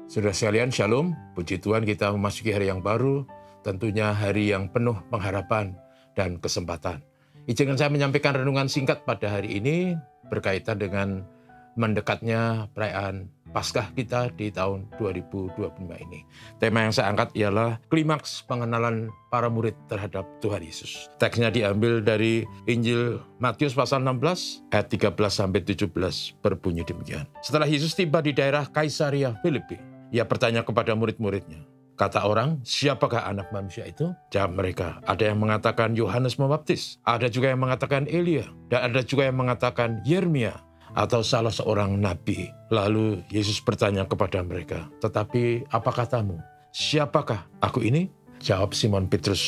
Saudara sekalian, Shalom. Puji Tuhan kita memasuki hari yang baru, tentunya hari yang penuh pengharapan dan kesempatan. Izinkan saya menyampaikan renungan singkat pada hari ini berkaitan dengan mendekatnya perayaan Paskah kita di tahun 2025 ini. Tema yang saya angkat ialah klimaks pengenalan para murid terhadap Tuhan Yesus. Teksnya diambil dari Injil Matius pasal 16 ayat 13-17 berbunyi demikian. Setelah Yesus tiba di daerah Kaisaria Filipi, ia bertanya kepada murid-muridnya, kata orang, siapakah anak manusia itu? Jawab mereka, ada yang mengatakan Yohanes Pembaptis, ada juga yang mengatakan Elia, dan ada juga yang mengatakan Yeremia, atau salah seorang nabi. Lalu Yesus bertanya kepada mereka, tetapi apa katamu? Siapakah aku ini? Jawab Simon Petrus,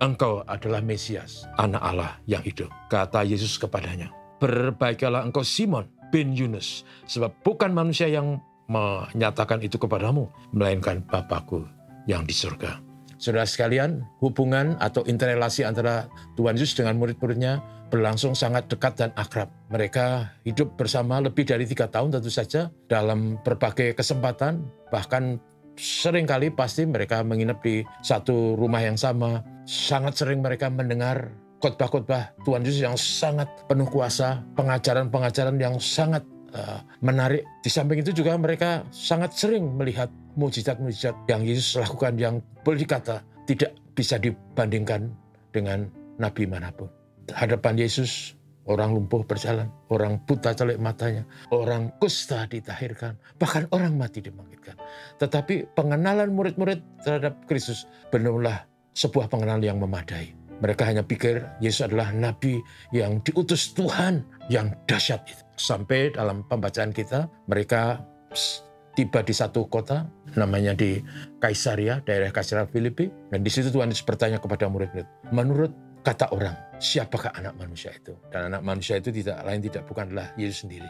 engkau adalah Mesias, anak Allah yang hidup. Kata Yesus kepadanya, berbahagialah engkau Simon bin Yunus, sebab bukan manusia yang menyatakan itu kepadamu, melainkan Bapakku yang di surga. Saudara sekalian, hubungan atau interrelasi antara Tuhan Yesus dengan murid-muridnya berlangsung sangat dekat dan akrab. Mereka hidup bersama lebih dari 3 tahun tentu saja dalam berbagai kesempatan, bahkan seringkali pasti mereka menginap di satu rumah yang sama. Sangat sering mereka mendengar khotbah-khotbah Tuhan Yesus yang sangat penuh kuasa, pengajaran-pengajaran yang sangat menarik. Di samping itu juga mereka sangat sering melihat mujizat-mujizat yang Yesus lakukan yang boleh dikata tidak bisa dibandingkan dengan nabi manapun. Hadapan Yesus, orang lumpuh berjalan, orang buta celek matanya, orang kusta ditahirkan, bahkan orang mati dibangkitkan. Tetapi pengenalan murid-murid terhadap Kristus benar-benar sebuah pengenalan yang memadai. Mereka hanya pikir Yesus adalah nabi yang diutus Tuhan yang dahsyat itu. Sampai dalam pembacaan kita, mereka tiba di satu kota, namanya di Kaisaria, daerah Kaisaria Filipi. Dan di situ Tuhan Yesus bertanya kepada murid-murid, menurut kata orang, siapakah anak manusia itu? Dan anak manusia itu tidak bukanlah Yesus sendiri.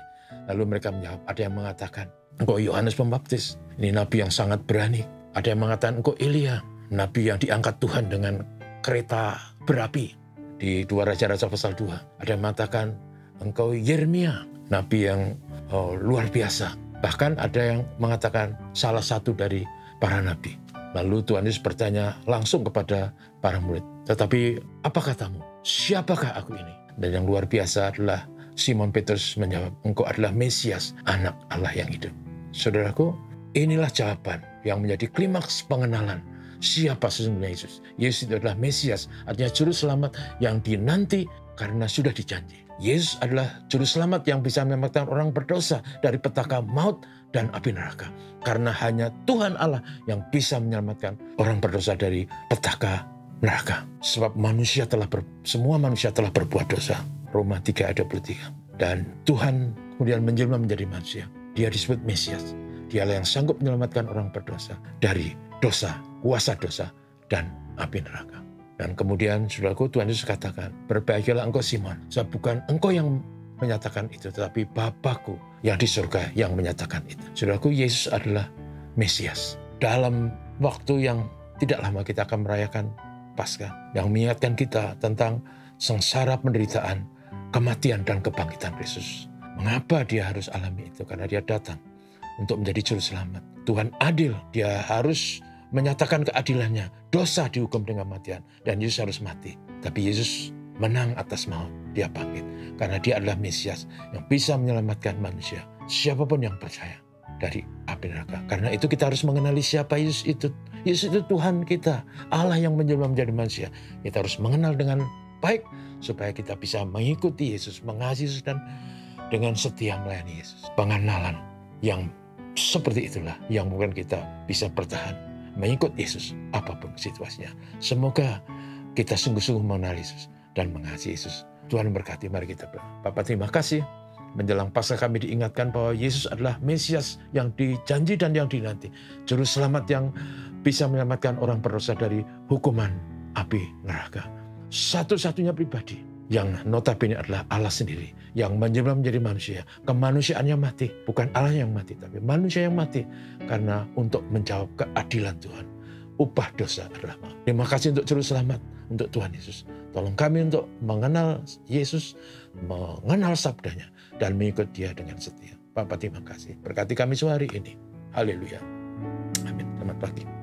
Lalu mereka menjawab, ada yang mengatakan, engkau Yohanes Pembaptis, ini nabi yang sangat berani. Ada yang mengatakan, engkau Elia, nabi yang diangkat Tuhan dengan kereta berapi. Di 2 Raja-Raja pasal 2, ada yang mengatakan, engkau Yeremia, nabi yang luar biasa. Bahkan ada yang mengatakan salah satu dari para nabi. Lalu Tuhan Yesus bertanya langsung kepada para murid, tetapi apa katamu? Siapakah aku ini? Dan yang luar biasa adalah Simon Petrus menjawab, engkau adalah Mesias, anak Allah yang hidup. Saudaraku, inilah jawaban yang menjadi klimaks pengenalan siapa sesungguhnya Yesus. Yesus itu adalah Mesias, artinya juru selamat yang dinanti karena sudah dijanji. Yesus adalah juru selamat yang bisa menyelamatkan orang berdosa dari petaka maut dan api neraka. Karena hanya Tuhan Allah yang bisa menyelamatkan orang berdosa dari petaka neraka. Sebab semua manusia telah berbuat dosa. Roma 3 ayat 23. Dan Tuhan kemudian menjelma menjadi manusia. Dia disebut Mesias. Dialah yang sanggup menyelamatkan orang berdosa dari dosa, kuasa dosa, dan api neraka. Dan kemudian, saudaraku, Tuhan Yesus katakan, berbahagialah engkau Simon, sebab bukan engkau yang menyatakan itu, tetapi Bapakku yang di surga yang menyatakan itu. Saudaraku, Yesus adalah Mesias. Dalam waktu yang tidak lama kita akan merayakan Paskah, yang mengingatkan kita tentang sengsara penderitaan, kematian, dan kebangkitan Kristus. Mengapa dia harus alami itu? Karena dia datang untuk menjadi juru selamat. Tuhan adil, dia harus menyatakan keadilannya, dosa dihukum dengan kematian, dan Yesus harus mati. Tapi Yesus menang atas maut, dia bangkit. Karena dia adalah Mesias yang bisa menyelamatkan manusia, siapapun yang percaya dari api neraka. Karena itu kita harus mengenali siapa Yesus itu. Yesus itu Tuhan kita, Allah yang menjelma menjadi manusia. Kita harus mengenal dengan baik, supaya kita bisa mengikuti Yesus, mengasihi Yesus, dan dengan setia melayani Yesus. Pengenalan yang seperti itulah yang mungkin kita bisa bertahan mengikut Yesus apapun situasinya. Semoga kita sungguh-sungguh mengenal Yesus dan mengasihi Yesus. Tuhan memberkati. Mari kita berdoa. Bapa, terima kasih. Menjelang Paskah kami diingatkan bahwa Yesus adalah Mesias yang dijanji dan yang dinanti. Juru selamat yang bisa menyelamatkan orang berdosa dari hukuman api neraka. Satu-satunya pribadi yang notabene adalah Allah sendiri, yang menjelma menjadi manusia. Kemanusiaannya mati, bukan Allah yang mati, tapi manusia yang mati. Karena untuk menjawab keadilan Tuhan. Upah dosa adalah maut. Terima kasih untuk juru selamat, untuk Tuhan Yesus. Tolong kami untuk mengenal Yesus, mengenal sabdanya, dan mengikut dia dengan setia. Bapa, terima kasih. Berkati kami sehari ini. Haleluya. Selamat pagi.